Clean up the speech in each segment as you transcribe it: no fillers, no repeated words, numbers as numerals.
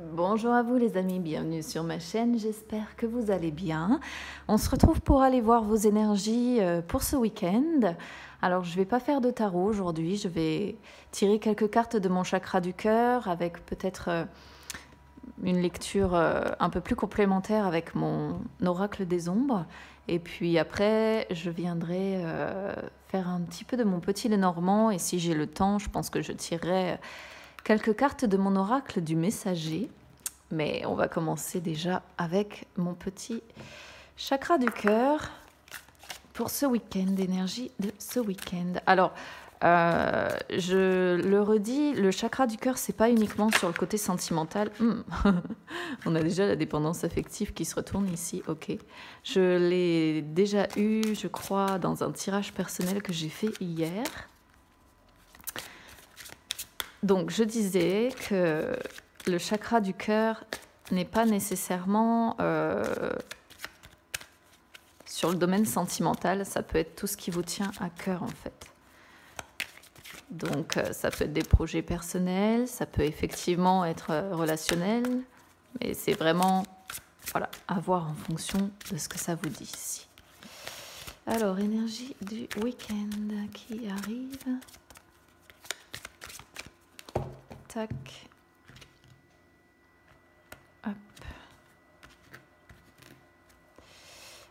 Bonjour à vous les amis, bienvenue sur ma chaîne, j'espère que vous allez bien. On se retrouve pour aller voir vos énergies pour ce week-end. Alors je ne vais pas faire de tarot aujourd'hui, je vais tirer quelques cartes de mon chakra du cœur avec peut-être une lecture un peu plus complémentaire avec mon oracle des ombres. Et puis après, je viendrai faire un petit peu de mon petit Lenormand et si j'ai le temps, je pense que je tirerai quelques cartes de mon oracle du messager, mais on va commencer déjà avec mon petit chakra du cœur pour ce week-end, énergie de ce week-end. Alors, je le redis, le chakra du cœur, c'est pas uniquement sur le côté sentimental. On a déjà la dépendance affective qui se retourne ici, ok. Je l'ai déjà eu, je crois, dans un tirage personnel que j'ai fait hier. Donc, je disais que le chakra du cœur n'est pas nécessairement sur le domaine sentimental. Ça peut être tout ce qui vous tient à cœur, en fait. Donc, ça peut être des projets personnels, ça peut effectivement être relationnel, mais c'est vraiment, voilà, à voir en fonction de ce que ça vous dit ici. Alors, énergie du week-end qui arrive. Tac. Hop.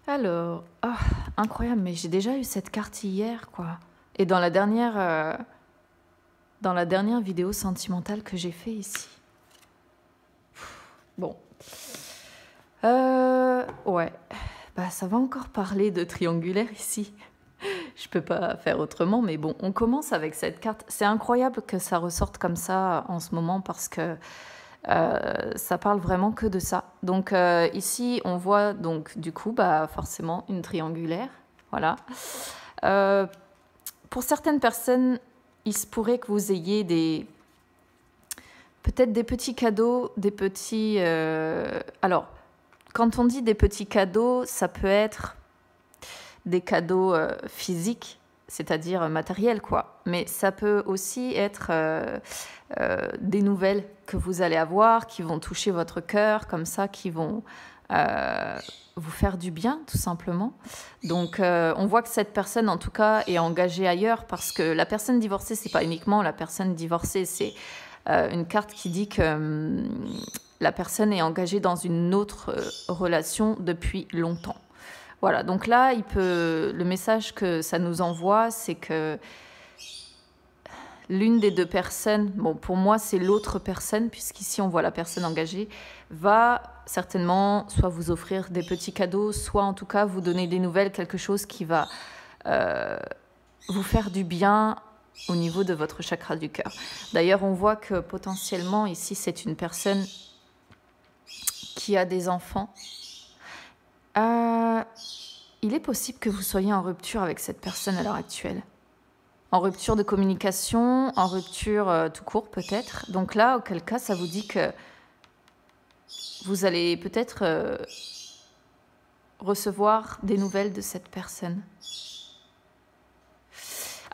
Alors, oh, incroyable, mais j'ai déjà eu cette carte hier, quoi. Et dans la dernière vidéo sentimentale que j'ai fait ici. Bon. Ouais. Bah, ça va encore parler de triangulaire ici. Je peux pas faire autrement, mais bon, on commence avec cette carte. C'est incroyable que ça ressorte comme ça en ce moment parce que ça parle vraiment que de ça. Donc ici, on voit donc du coup, bah, forcément une triangulaire. Voilà. Pour certaines personnes, il se pourrait que vous ayez peut-être des petits cadeaux, des petits... Alors, quand on dit des petits cadeaux, ça peut être des cadeaux physiques, c'est-à-dire matériels, quoi. Mais ça peut aussi être des nouvelles que vous allez avoir, qui vont toucher votre cœur, comme ça, qui vont vous faire du bien, tout simplement. Donc, on voit que cette personne, en tout cas, est engagée ailleurs, parce que la personne divorcée, c'est pas uniquement la personne divorcée, c'est une carte qui dit que la personne est engagée dans une autre relation depuis longtemps. Voilà, donc là, le message que ça nous envoie, c'est que l'une des deux personnes, bon, pour moi, c'est l'autre personne, puisqu'ici, on voit la personne engagée, va certainement soit vous offrir des petits cadeaux, soit en tout cas vous donner des nouvelles, quelque chose qui va vous faire du bien au niveau de votre chakra du cœur. D'ailleurs, on voit que potentiellement, ici, c'est une personne qui a des enfants. Il est possible que vous soyez en rupture avec cette personne à l'heure actuelle. En rupture de communication, en rupture tout court peut-être. Donc là, auquel cas, ça vous dit que vous allez peut-être recevoir des nouvelles de cette personne.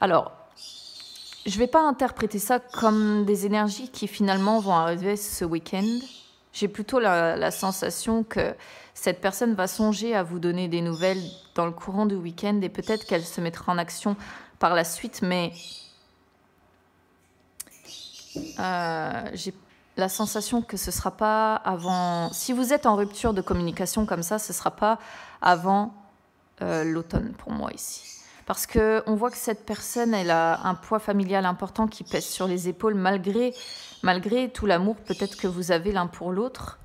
Alors, je ne vais pas interpréter ça comme des énergies qui finalement vont arriver ce week-end. J'ai plutôt la sensation que cette personne va songer à vous donner des nouvelles dans le courant du week-end et peut-être qu'elle se mettra en action par la suite, mais j'ai la sensation que ce ne sera pas avant... Si vous êtes en rupture de communication comme ça, ce ne sera pas avant l'automne pour moi ici. Parce qu'on voit que cette personne, elle a un poids familial important qui pèse sur les épaules malgré tout l'amour peut-être que vous avez l'un pour l'autre.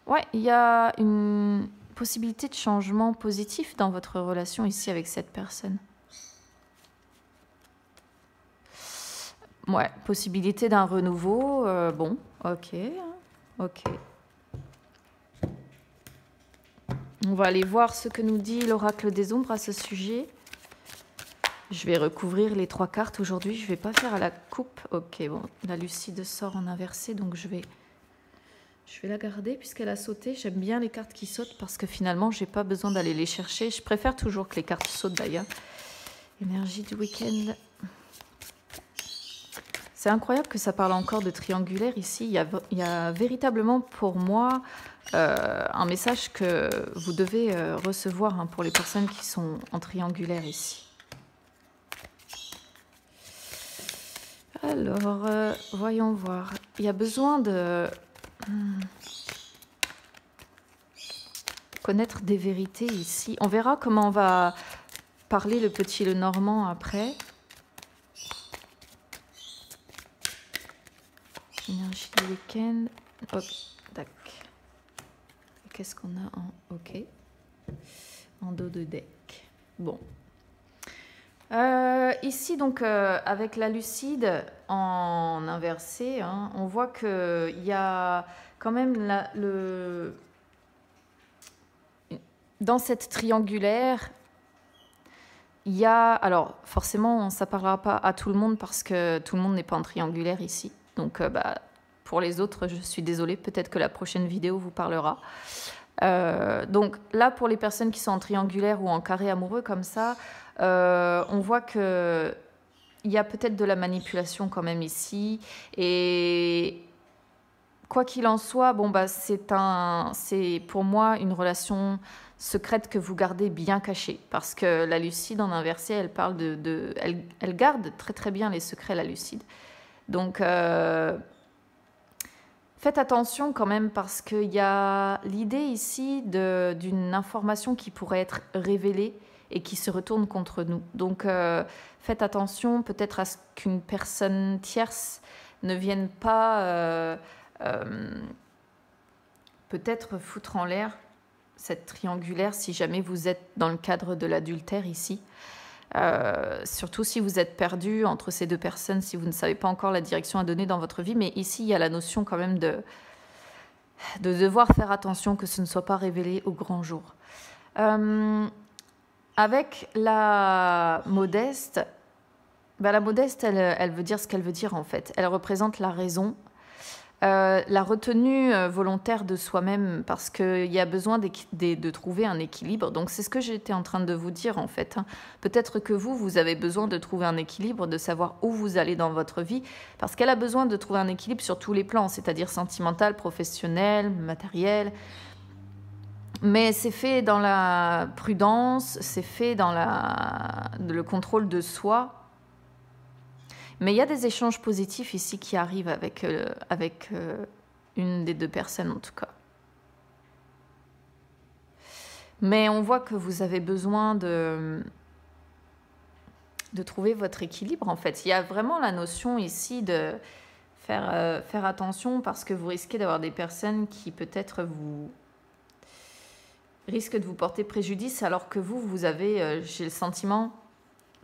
Ouais, il y a une possibilité de changement positif dans votre relation ici avec cette personne. Ouais, possibilité d'un renouveau. Bon, ok. Ok. On va aller voir ce que nous dit l'oracle des ombres à ce sujet. Je vais recouvrir les 3 cartes aujourd'hui. Je ne vais pas faire à la coupe. Ok, bon, la lucide sort en inversé, donc je vais la garder puisqu'elle a sauté. J'aime bien les cartes qui sautent parce que finalement, je n'ai pas besoin d'aller les chercher. Je préfère toujours que les cartes sautent d'ailleurs. Énergie du week-end. C'est incroyable que ça parle encore de triangulaire ici. Il y a véritablement pour moi un message que vous devez recevoir hein, pour les personnes qui sont en triangulaire ici. Alors, voyons voir. Il y a besoin de connaître des vérités ici. On verra comment on va parler le petit le normand après. Énergie du week-end. Ok, d'accord. Qu'est-ce qu'on a en OK? En dos de deck. Bon. Ici, donc, avec la lucide en inversé, hein, on voit qu'il y a quand même dans cette triangulaire, il y a... Alors, forcément, ça ne parlera pas à tout le monde parce que tout le monde n'est pas en triangulaire ici. Donc, pour les autres, je suis désolée. Peut-être que la prochaine vidéo vous parlera. Donc, là, pour les personnes qui sont en triangulaire ou en carré amoureux comme ça, on voit qu'il y a peut-être de la manipulation quand même ici. Et quoi qu'il en soit, bon, c'est pour moi une relation secrète que vous gardez bien cachée. Parce que la lucide en inversé, elle parle elle garde très très bien les secrets, la lucide. Donc, faites attention quand même parce qu'il y a l'idée ici d'une information qui pourrait être révélée et qui se retourne contre nous. Donc, faites attention peut-être à ce qu'une personne tierce ne vienne pas peut-être foutre en l'air cette triangulaire si jamais vous êtes dans le cadre de l'adultère ici. Surtout si vous êtes perdu entre ces deux personnes, si vous ne savez pas encore la direction à donner dans votre vie. Mais ici, il y a la notion quand même de devoir faire attention que ce ne soit pas révélé au grand jour. Avec la modeste, la modeste, elle veut dire ce qu'elle veut dire en fait. Elle représente la raison, la retenue volontaire de soi-même parce qu'il y a besoin de trouver un équilibre. Donc c'est ce que j'étais en train de vous dire en fait. Peut-être que vous avez besoin de trouver un équilibre, de savoir où vous allez dans votre vie, parce qu'elle a besoin de trouver un équilibre sur tous les plans, c'est-à-dire sentimental, professionnel, matériel. Mais c'est fait dans la prudence, c'est fait dans le contrôle de soi. Mais il y a des échanges positifs ici qui arrivent avec une des deux personnes en tout cas. Mais on voit que vous avez besoin de trouver votre équilibre en fait. Il y a vraiment la notion ici de faire attention parce que vous risquez d'avoir des personnes qui peut-être risquent de vous porter préjudice alors que vous avez, j'ai le sentiment,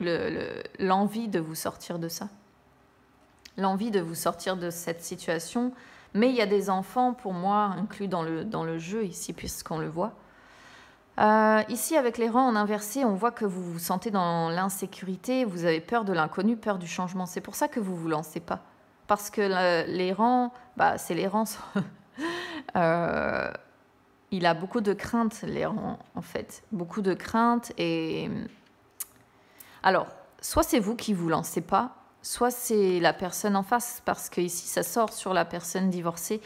l'envie de vous sortir de ça. L'envie de vous sortir de cette situation. Mais il y a des enfants, pour moi, inclus dans le jeu ici, puisqu'on le voit. Ici, avec les rangs en inversé, on voit que vous vous sentez dans l'insécurité, vous avez peur de l'inconnu, peur du changement. C'est pour ça que vous ne vous lancez pas. Parce que les rangs, c'est les rangs. Il a beaucoup de craintes, les rangs, en fait. Beaucoup de craintes. Et alors, soit c'est vous qui ne vous lancez pas, soit c'est la personne en face, parce que ici ça sort sur la personne divorcée,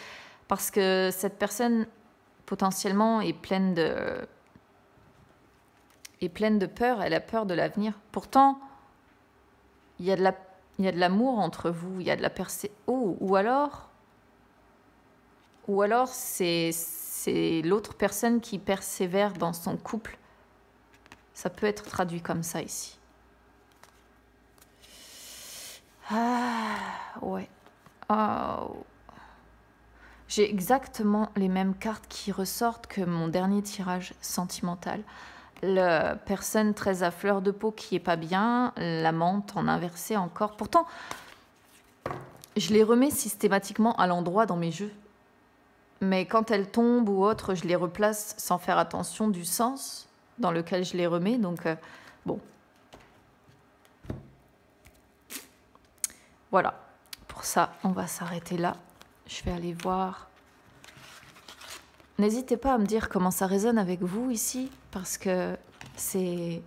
parce que cette personne potentiellement est pleine de peur, elle a peur de l'avenir. Pourtant, il y a de l'amour entre vous, il y a de la ou alors c'est l'autre personne qui persévère dans son couple. Ça peut être traduit comme ça ici. Ah, ouais. Oh. J'ai exactement les mêmes cartes qui ressortent que mon dernier tirage sentimental. La personne très à fleur de peau qui est pas bien, l'amante en inversé encore. Pourtant, je les remets systématiquement à l'endroit dans mes jeux. Mais quand elles tombent ou autre, je les replace sans faire attention du sens dans lequel je les remets. Donc, bon. Voilà, pour ça, on va s'arrêter là. Je vais aller voir. N'hésitez pas à me dire comment ça résonne avec vous ici, parce que c'est...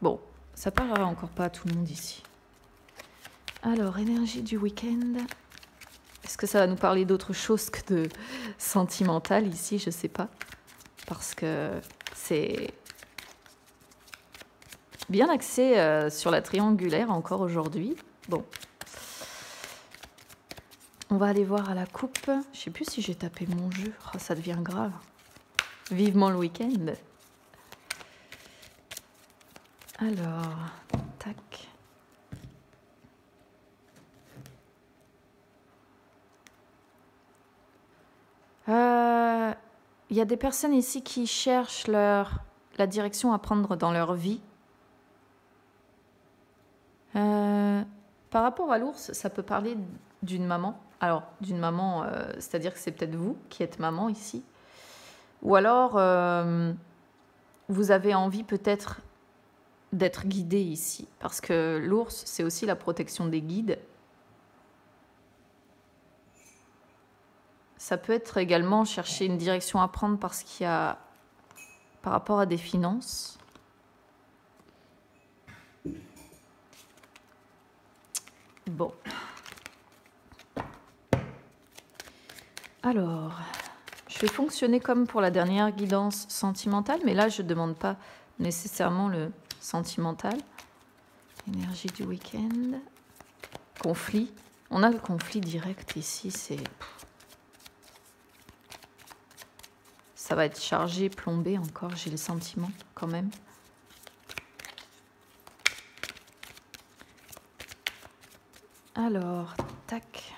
Bon, ça parlera encore pas à tout le monde ici. Alors, énergie du week-end. Est-ce que ça va nous parler d'autre chose que de sentimental ici? Je sais pas. Parce que c'est bien axé sur la triangulaire encore aujourd'hui. Bon. On va aller voir à la coupe. Je sais plus si j'ai tapé mon jeu. Oh, ça devient grave. Vivement le week-end. Alors, tac. Il y a des personnes ici qui cherchent la direction à prendre dans leur vie. Par rapport à l'ours, ça peut parler d'une maman. Alors, d'une maman, c'est-à-dire que c'est peut-être vous qui êtes maman ici. Ou alors, vous avez envie peut-être d'être guidé ici. Parce que l'ours, c'est aussi la protection des guides. Ça peut être également chercher une direction à prendre parce qu'il y a, par rapport à des finances. Bon. Alors, je vais fonctionner comme pour la dernière guidance sentimentale, mais là, je ne demande pas nécessairement le sentimental. Énergie du week-end. Conflit. On a le conflit direct ici, c'est... Ça va être chargé, plombé encore, j'ai le sentiment quand même. Alors, tac.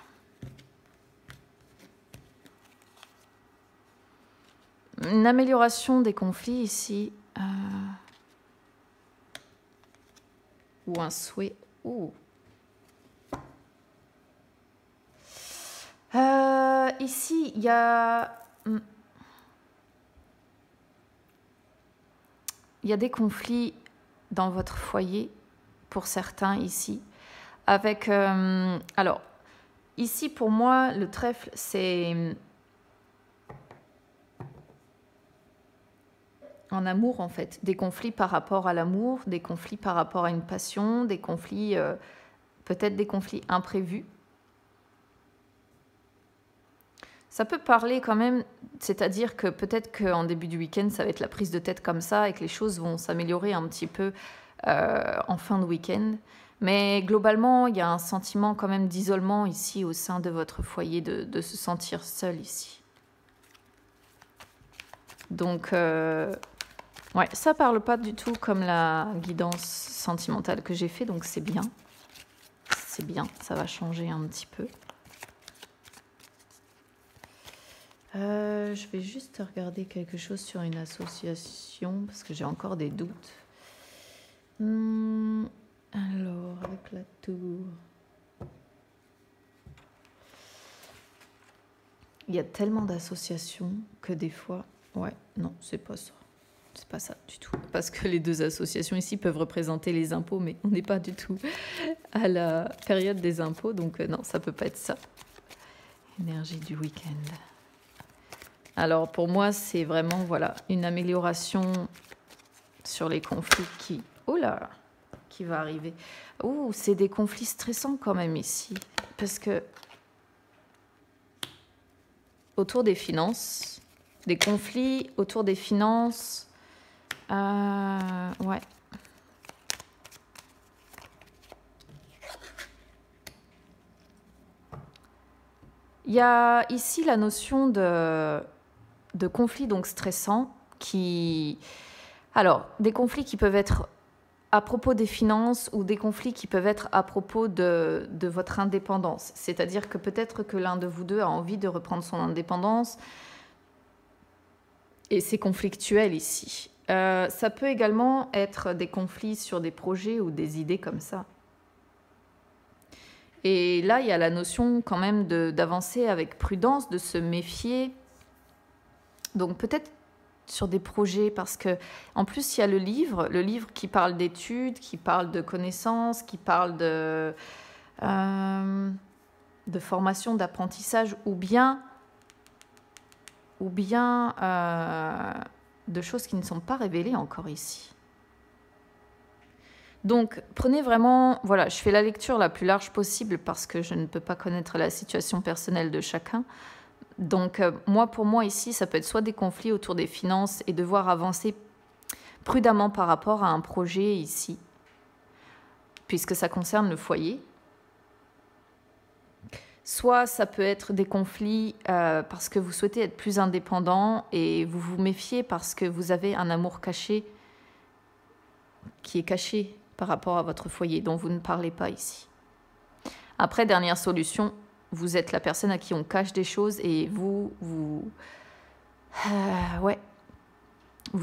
Une amélioration des conflits ici. Ou un souhait. Ouh. Ici, il y a... Il y a des conflits dans votre foyer, pour certains ici, avec... alors, ici, pour moi, le trèfle, c'est... En amour, en fait. Des conflits par rapport à l'amour, des conflits par rapport à une passion, des conflits... peut-être des conflits imprévus. Ça peut parler quand même, c'est-à-dire que peut-être qu'en début du week-end, ça va être la prise de tête comme ça et que les choses vont s'améliorer un petit peu en fin de week-end. Mais globalement, il y a un sentiment quand même d'isolement ici au sein de votre foyer, de se sentir seul ici. Donc, ouais, ça parle pas du tout comme la guidance sentimentale que j'ai fait, donc c'est bien. C'est bien, ça va changer un petit peu. Je vais juste regarder quelque chose sur une association parce que j'ai encore des doutes. Alors, avec la tour. Il y a tellement d'associations que des fois... Ouais, non, c'est pas ça. C'est pas ça du tout. Parce que les deux associations ici peuvent représenter les impôts, mais on n'est pas du tout à la période des impôts. Donc non, ça peut pas être ça. Énergie du week-end. Alors pour moi, c'est vraiment voilà, une amélioration sur les conflits qui... Oh là, qui va arriver. Ouh, c'est des conflits stressants quand même ici. Parce que autour des finances, des conflits autour des finances, ouais. Il y a ici la notion de conflits donc stressants qui... Alors, des conflits qui peuvent être à propos des finances ou des conflits qui peuvent être à propos de votre indépendance. C'est-à-dire que peut-être que l'un de vous deux a envie de reprendre son indépendance et c'est conflictuel ici. Ça peut également être des conflits sur des projets ou des idées comme ça. Et là, il y a la notion quand même d'avancer avec prudence, de se méfier. Donc peut-être sur des projets, parce que en plus il y a le livre qui parle d'études, qui parle de connaissances, qui parle de formation, d'apprentissage, ou bien de choses qui ne sont pas révélées encore ici. Donc, prenez vraiment, voilà, je fais la lecture la plus large possible parce que je ne peux pas connaître la situation personnelle de chacun. Donc, pour moi ici, ça peut être soit des conflits autour des finances et devoir avancer prudemment par rapport à un projet ici, puisque ça concerne le foyer. Soit ça peut être des conflits parce que vous souhaitez être plus indépendant et vous vous méfiez parce que vous avez un amour caché qui est caché par rapport à votre foyer, dont vous ne parlez pas ici. Après, dernière solution, vous êtes la personne à qui on cache des choses et vous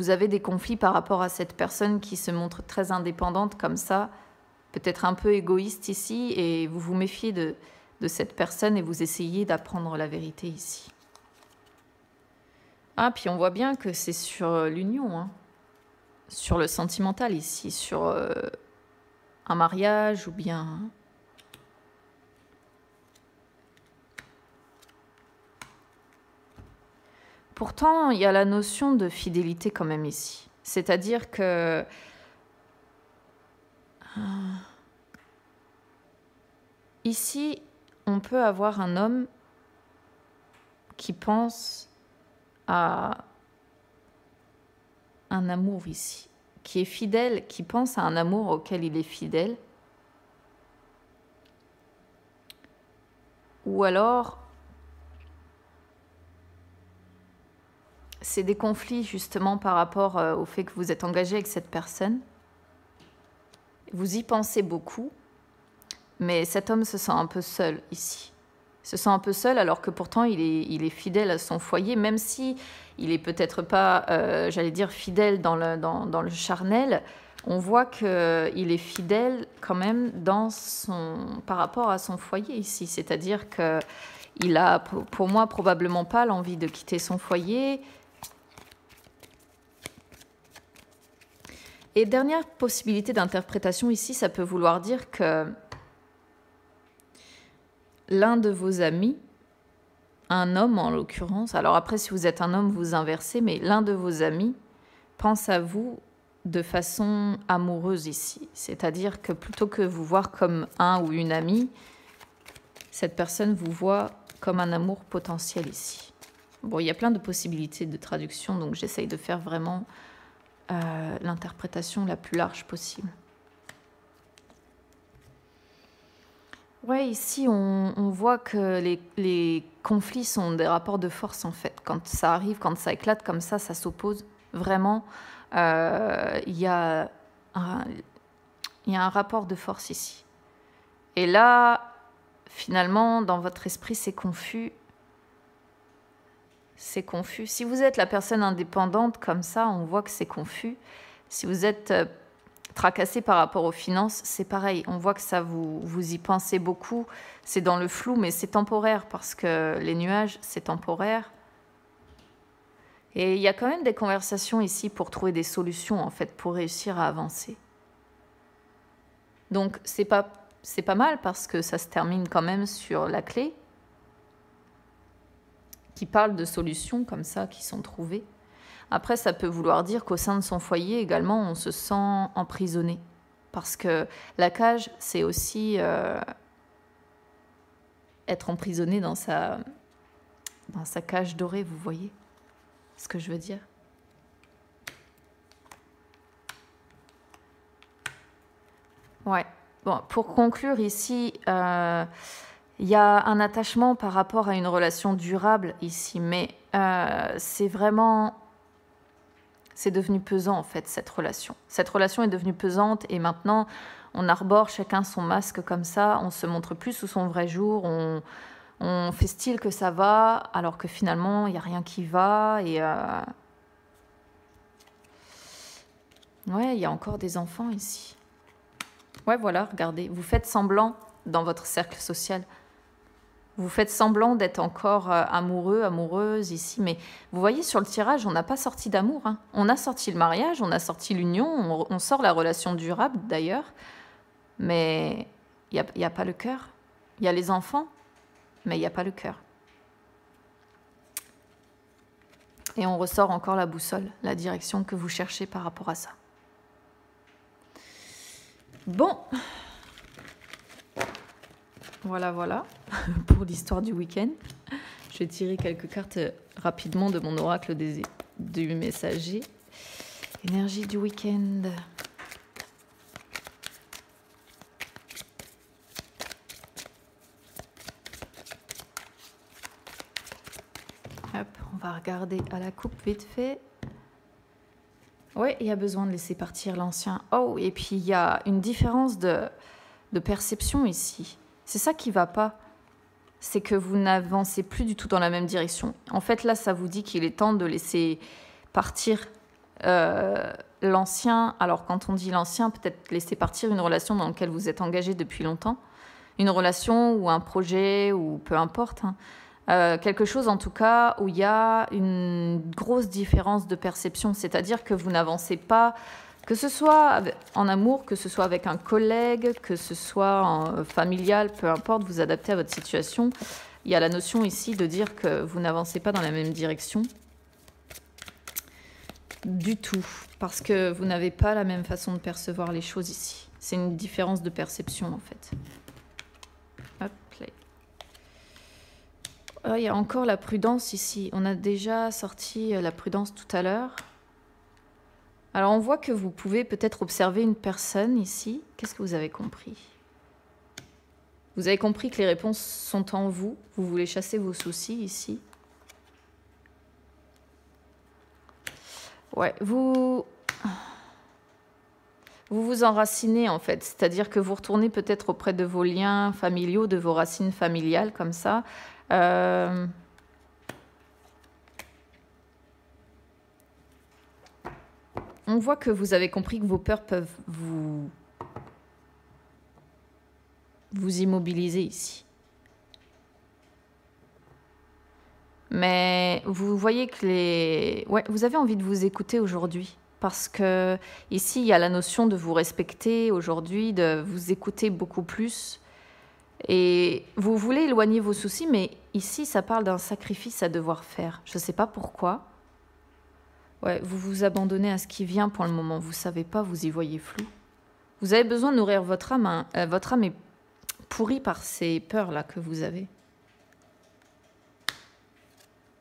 avez des conflits par rapport à cette personne qui se montre très indépendante comme ça, peut-être un peu égoïste ici, et vous vous méfiez de cette personne et vous essayez d'apprendre la vérité ici. Ah, puis on voit bien que c'est sur l'union, hein, sur le sentimental ici, sur un mariage ou bien... Pourtant, il y a la notion de fidélité quand même ici. C'est-à-dire que... Ici, on peut avoir un homme qui pense à un amour ici, qui est fidèle, qui pense à un amour auquel il est fidèle. Ou alors, c'est des conflits justement par rapport au fait que vous êtes engagé avec cette personne. Vous y pensez beaucoup, mais cet homme se sent un peu seul ici. Il se sent un peu seul alors que pourtant il est fidèle à son foyer, même si il est peut-être pas, j'allais dire, fidèle dans le charnel. On voit qu'il est fidèle quand même par rapport à son foyer ici. C'est-à-dire qu'il a, pour moi, probablement pas l'envie de quitter son foyer. Et dernière possibilité d'interprétation ici, ça peut vouloir dire que l'un de vos amis, un homme en l'occurrence, alors après si vous êtes un homme vous inversez, mais l'un de vos amis pense à vous de façon amoureuse ici. C'est-à-dire que plutôt que vous voir comme un ou une amie, cette personne vous voit comme un amour potentiel ici. Bon, il y a plein de possibilités de traduction, donc j'essaye de faire vraiment l'interprétation la plus large possible. Ouais, ici, on voit que les conflits sont des rapports de force, en fait. Quand ça arrive, quand ça éclate comme ça s'oppose. Vraiment, il y a un rapport de force ici. Et là, finalement, dans votre esprit, c'est confus. C'est confus. Si vous êtes la personne indépendante comme ça, on voit que c'est confus. Si vous êtes tracassé par rapport aux finances, c'est pareil. On voit que ça vous y pensez beaucoup. C'est dans le flou, mais c'est temporaire parce que les nuages, c'est temporaire. Et il y a quand même des conversations ici pour trouver des solutions, en fait, pour réussir à avancer. Donc, c'est pas mal parce que ça se termine quand même sur la clé qui parle de solutions comme ça qui sont trouvées. Après, ça peut vouloir dire qu'au sein de son foyer également, on se sent emprisonné. Parce que la cage, c'est aussi être emprisonné dans sa cage dorée, vous voyez ce que je veux dire? Ouais. Bon, pour conclure ici, il y a un attachement par rapport à une relation durable ici, mais c'est devenu pesant en fait, cette relation. Cette relation est devenue pesante et maintenant, on arbore chacun son masque comme ça, on se montre plus sous son vrai jour, on fait style que ça va, alors que finalement, il n'y a rien qui va. Et ouais, il y a encore des enfants ici. Ouais, voilà, regardez, vous faites semblant dans votre cercle social. Vous faites semblant d'être encore amoureux, amoureuse ici, mais vous voyez sur le tirage, on n'a pas sorti d'amour. Hein. On a sorti le mariage, on a sorti l'union, on sort la relation durable d'ailleurs, mais il n'y a pas le cœur. Il y a les enfants, mais il n'y a pas le cœur. Et on ressort encore la boussole, la direction que vous cherchez par rapport à ça. Bon, voilà, pour l'histoire du week-end. Je vais tirer quelques cartes rapidement de mon oracle du messager. Énergie du week-end. Hop, on va regarder à la coupe vite fait. Ouais, il y a besoin de laisser partir l'ancien. Oh, et puis il y a une différence de perception ici. C'est ça qui ne va pas. C'est que vous n'avancez plus du tout dans la même direction. En fait, là, ça vous dit qu'il est temps de laisser partir l'ancien. Alors, quand on dit l'ancien, peut-être laisser partir une relation dans laquelle vous êtes engagé depuis longtemps. Une relation ou un projet, ou peu importe. Hein. Quelque chose, en tout cas, où il y a une grosse différence de perception. C'est-à-dire que vous n'avancez pas... Que ce soit en amour, que ce soit avec un collègue, que ce soit en familial, peu importe, vous adaptez à votre situation. Il y a la notion ici de dire que vous n'avancez pas dans la même direction du tout, parce que vous n'avez pas la même façon de percevoir les choses ici. C'est une différence de perception en fait. Hop, play. Oh, il y a encore la prudence ici. On a déjà sorti la prudence tout à l'heure. Alors, on voit que vous pouvez peut-être observer une personne ici. Qu'est-ce que vous avez compris? Vous avez compris que les réponses sont en vous. Vous voulez chasser vos soucis ici. Ouais, vous vous enracinez en fait. C'est-à-dire que vous retournez peut-être auprès de vos liens familiaux, de vos racines familiales comme ça. On voit que vous avez compris que vos peurs peuvent vous immobiliser ici. Mais vous voyez que vous avez envie de vous écouter aujourd'hui. Parce que ici, il y a la notion de vous respecter aujourd'hui, de vous écouter beaucoup plus. Et vous voulez éloigner vos soucis, mais ici, ça parle d'un sacrifice à devoir faire. Je ne sais pas pourquoi. Ouais, vous vous abandonnez à ce qui vient pour le moment. Vous ne savez pas, vous y voyez flou. Vous avez besoin de nourrir votre âme. Hein. Votre âme est pourrie par ces peurs-là que vous avez.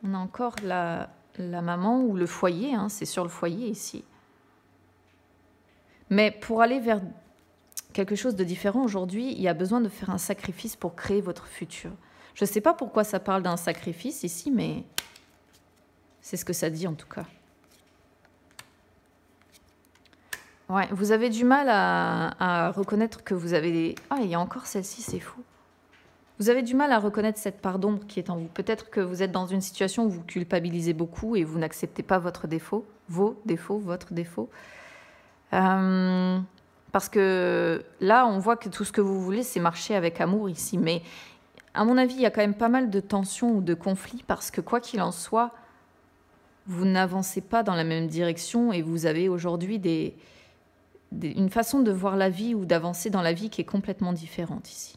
On a encore la maman ou le foyer. Hein, c'est sur le foyer ici. Mais pour aller vers quelque chose de différent aujourd'hui, il y a besoin de faire un sacrifice pour créer votre futur. Je ne sais pas pourquoi ça parle d'un sacrifice ici, mais c'est ce que ça dit en tout cas. Ouais, vous avez du mal à reconnaître que vous avez... Ah, il y a encore celle-ci, c'est fou. Vous avez du mal à reconnaître cette part d'ombre qui est en vous. Peut-être que vous êtes dans une situation où vous culpabilisez beaucoup et vous n'acceptez pas votre défaut, votre défaut. Parce que là, on voit que tout ce que vous voulez, c'est marcher avec amour ici. Mais à mon avis, il y a quand même pas mal de tensions ou de conflits parce que quoi qu'il en soit, vous n'avancez pas dans la même direction et vous avez aujourd'hui une façon de voir la vie ou d'avancer dans la vie qui est complètement différente ici.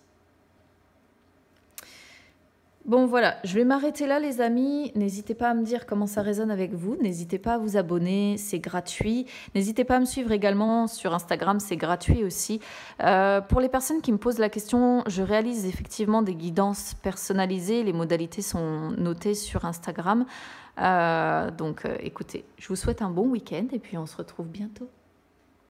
Bon voilà, je vais m'arrêter là les amis. N'hésitez pas à me dire comment ça résonne avec vous. N'hésitez pas à vous abonner, c'est gratuit. N'hésitez pas à me suivre également sur Instagram, c'est gratuit aussi. Pour les personnes qui me posent la question, je réalise effectivement des guidances personnalisées. Les modalités sont notées sur Instagram. Donc écoutez, je vous souhaite un bon week-end et puis on se retrouve bientôt.